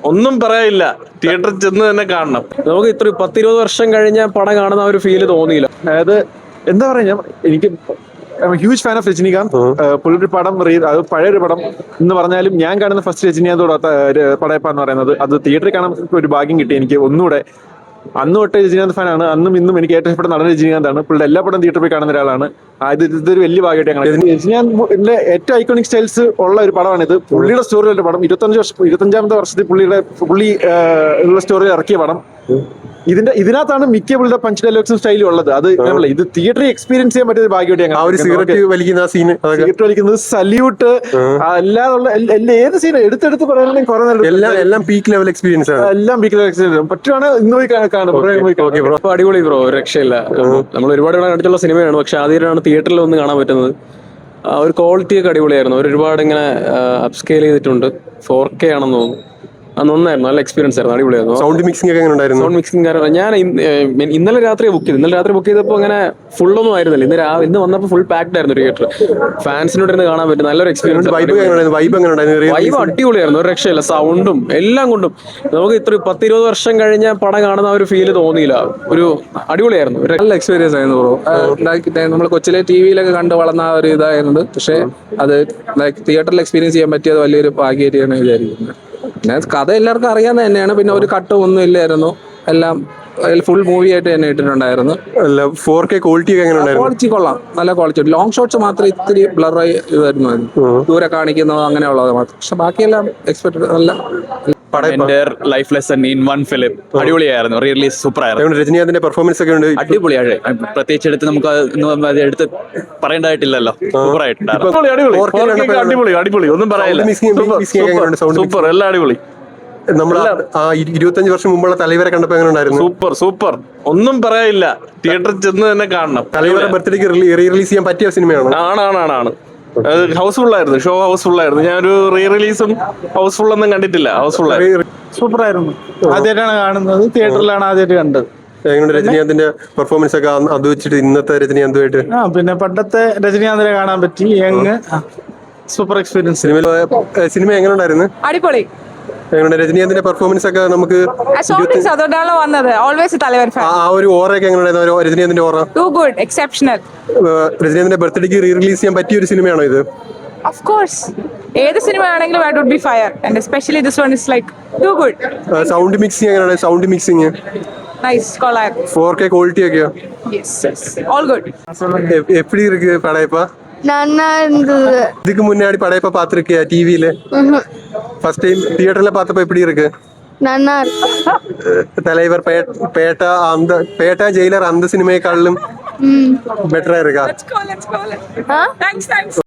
ഒന്നും പറയാനില്ല, തിയേറ്ററിൽ ചെന്ന് തന്നെ കാണണം. നമുക്ക് ഇത്ര 10-20 വർഷം കഴിഞ്ഞ പടം കാണുന്ന ഒരു ഫീല് തോന്നിയില്ല. അതായത് എന്താ പറയാ, എനിക്ക് ഹ്യൂജ് ഫാൻ ഓഫ് രജനീകാന്ത്. പുള്ളിയൊരു പടം അത് പഴയൊരു പടം എന്ന് പറഞ്ഞാലും ഞാൻ കാണുന്ന ഫസ്റ്റ് രജനീകാന്തോട് പടയപ്പ എന്ന് പറയുന്നത് അത് തിയേറ്ററിൽ കാണാൻ ഒരു ഭാഗ്യം കിട്ടി എനിക്ക് ഒന്നുകൂടെ. അന്ന് തൊട്ട് രജനീകാന്ത് ഫാനാണ്, അന്നും ഇന്നും എനിക്ക് ഏറ്റവും ഇഷ്ടപ്പെട്ട നടൻ രജനീകാന്താണ്. പുള്ളിയുടെ എല്ലാ പടം തിയേറ്ററിൽ പോയി കാണുന്ന ഒരാളാണ്. ഇതൊരു വലിയ ഭാഗ്യമായിട്ട് ഞങ്ങൾ രജനീകാന്തിന്റെ ഏറ്റവും ഐക്കോണിക് സ്റ്റൈൽസ് ഉള്ള ഒരു പടമാണിത്. പുള്ളിയുടെ സ്റ്റോറിയുള്ള പടം 25ാമത്തെ വർഷത്തിൽ പുള്ളി ഉള്ള സ്റ്റോറിയിൽ ഇറക്കിയ പടം. ഇതിനകത്താണ് മിക്ക പുള്ളിയുടെ പഞ്ച് ഡയലോഗ്സും സ്റ്റൈലും ഉള്ളത്. അത് ഇത് തിയേറ്ററിൽ എക്സ്പീരിയൻസ് ചെയ്യാൻ പറ്റിയ ഭാഗ്യമായിട്ട് സിഗരറ്റ് വലിക്കുന്നത്, സല്യൂട്ട്, അല്ലാതുള്ള ഏത് സീൻ എടുത്തെടുത്ത് പറയാനാണെങ്കിൽ കുറെ എല്ലാം പീക്ക് ലെവൽ എക്സ്പീരിയൻസ് ആണ്. എല്ലാം പീക്ക് ലെവൽ എക്സ്പീരിയൻസ് പറ്റുവാണ്. ഇന്ന് പോയി കാണും. അടിപൊളി ബ്രോ, രക്ഷയില്ല. നമ്മൾ ഒരുപാട് കണ്ടിട്ടുള്ള സിനിമയാണ്, പക്ഷെ ആദ്യമായിട്ടാണ് തിയേറ്ററിൽ ഒന്ന് കാണാൻ പറ്റുന്നത്. ഒരു ക്വാളിറ്റി ഒക്കെ അടിപൊളിയായിരുന്നു. ഒരുപാട് ഇങ്ങനെ അപ്സ്കെയിൽ ചെയ്തിട്ടുണ്ട്. 4K ആണെന്ന് തോന്നുന്നു. നന്നായിരുന്നു, നല്ല എക്സ്പീരിയൻസ് ആയിരുന്നു, അടിപൊളിയായിരുന്നു. സൗണ്ട് മിക്സിംഗ് ഒക്കെ ഉണ്ടായിരുന്നു. സൗണ്ട് മിക്സിംഗ് കാരണം ഞാൻ ഇന്നലെ രാത്രി ബുക്ക് ചെയ്തപ്പോൾ അങ്ങനെ ഫുള്ളൊന്നും ആയിരുന്നില്ല. ഇന്ന് വന്നപ്പോൾ ഫുൾ പാക്ഡ് ആയിരുന്നു തിയേറ്റർ. ഫാൻസിനോട് ഇരുന്ന് കാണാൻ പറ്റും, നല്ലൊരു എക്സ്പീരിയൻസ്. വൈബ് അടിപൊളിയായിരുന്നു, ഒരു രക്ഷയില്ല. സൗണ്ടും എല്ലാം കൊണ്ടും നമുക്ക് ഇത്ര 10-20 വർഷം കഴിഞ്ഞ പടം കാണുന്ന ഒരു ഫീല് തോന്നിയില്ല. ഒരു അടിപൊളിയായിരുന്നു, നല്ല എക്സ്പീരിയൻസ് ആയിരുന്നു ബ്രോ. നമ്മൾ കൊച്ചിലെ ടിവിയിലൊക്കെ കണ്ട് വളർന്ന ഒരു ഇതായിരുന്നത്, പക്ഷെ അത് തിയേറ്ററിൽ എക്സ്പീരിയൻസ് ചെയ്യാൻ പറ്റിയത് വലിയൊരു ഭാഗ്യമായിട്ടാണ് വിചാരിക്കുന്നത്. പിന്നെ കഥ എല്ലാവർക്കും അറിയാവുന്ന തന്നെയാണ്. പിന്നെ ഒരു കട്ടും ഒന്നും ഇല്ലായിരുന്നു, എല്ലാം ഫുൾ മൂവി ആയിട്ട് തന്നെ ഇട്ടിട്ടുണ്ടായിരുന്നു. 4K ക്വാളിറ്റി ക്വാളിറ്റി കൊള്ളാം, നല്ല ക്വാളിറ്റി. ലോങ് ഷോട്ട്സ് മാത്രം ഇത്തിരി ബ്ലറായി ഇതായിരുന്നു, ദൂരെ കാണിക്കുന്നത് അങ്ങനെയുള്ളത് മാത്രം. പക്ഷെ ബാക്കിയെല്ലാം എക്സ്പെക്ടഡ് നല്ല life lesson in one film. അടിപൊളിയായിരുന്നു, റിയലി സൂപ്പർ ആയിരുന്നു. രജനീകാന്തിന്റെ പെർഫോമൻസ് ഒക്കെ ഉണ്ട്, അടിപൊളിയാണ്. പ്രത്യേകിച്ച് എടുത്ത് നമുക്ക് എടുത്ത് പറയേണ്ടതായിട്ടില്ല. സൂപ്പർ ആയിട്ടുണ്ടായിരുന്നു. അടിപൊളി, ഒന്നും പറയാനില്ല. സൂപ്പർ, എല്ലാം അടിപൊളി. നമ്മൾ 25 വർഷം മുമ്പുള്ള തലവരെ കണ്ടപ്പോ എങ്ങനെ ഉണ്ടായിരുന്നു? സൂപ്പർ, ഒന്നും പറയാനില്ല, തിയേറ്ററിൽ ചെന്ന് തന്നെ കാണണം. തലവരെ ബർത്ത്ഡേക്ക് റിലീസ് ചെയ്യാൻ പറ്റിയ സിനിമയാണ്. ആണ്. ഹൗസ്ഫുൾ ആയിരുന്നു, ഷോ ഹൗസ്ഫുൾ ആയിരുന്നു. ഞാനൊരു റീറിലീസും ഹൗസ്ഫുൾ ഒന്നും കണ്ടിട്ടില്ല. ഹൗസ്ഫുൾ ആയിരുന്നു, സൂപ്പർ ആയിരുന്നു. ആദ്യമായിട്ടാണ് കാണുന്നത്, തിയേറ്ററിലാണ് ആദ്യമായിട്ട് കണ്ടത്. രജനീകാന്തിന്റെ പെർഫോമൻസ് ഒക്കെ അത് വെച്ചിട്ട് ഇന്നത്തെ രജനീകാന്തുമായിട്ട് പിന്നെ പണ്ടത്തെ രജനീകാന്തിനെ കാണാൻ പറ്റി. Super experience. സിനിമ എങ്ങനെ ഉണ്ടായിരുന്നു? അടിപൊളി. രജനീകാന്തിന്റെ പെർഫോമൻസ് ഒക്കെ നമുക്ക് അതുകൊണ്ടാണല്ലോ വന്നത്. Always തലവർ fan. ആ ഒരു ഓറയൊക്കെ എങ്ങനെ ഉണ്ടായിരുന്നു? രജനീകാന്തിന്റെ ഓറ ടു ഗുഡ്, എക്സെപ്ഷണൽ. രജനീകാന്തിന്റെ ബർത്ത്ഡേക്ക് റിലീസ് ചെയ്യാൻ പറ്റിയ ഒരു സിനിമയാണോ ഇത്? Of course. ഏത് സിനിമ ആണെങ്കിലും I would be fire, and especially this one is like too good. Sound mixing എങ്ങനെയാണ്? സൗണ്ട് മിക്സിംഗ് Nice, കൊള്ളാം. 4K ക്വാളിറ്റി ഒക്കെയോ? Yes, all good. எப்படி இருக்கு படையப்பா? நல்லா இருந்தது. இதுக்கு முன்னாடி படையப்பா பாத்துருக்கியா டிவில? ஃபர்ஸ்ட் டைம் தியேட்டர்ல பார்த்தப்ப எப்படி இருக்கு? நல்லா இருக்கு. தலைவர் பேட்டா ஜெயிலர் அந்த சினிமைக்காலும் பெட்டரா இருக்கா? Let's go. Thanks.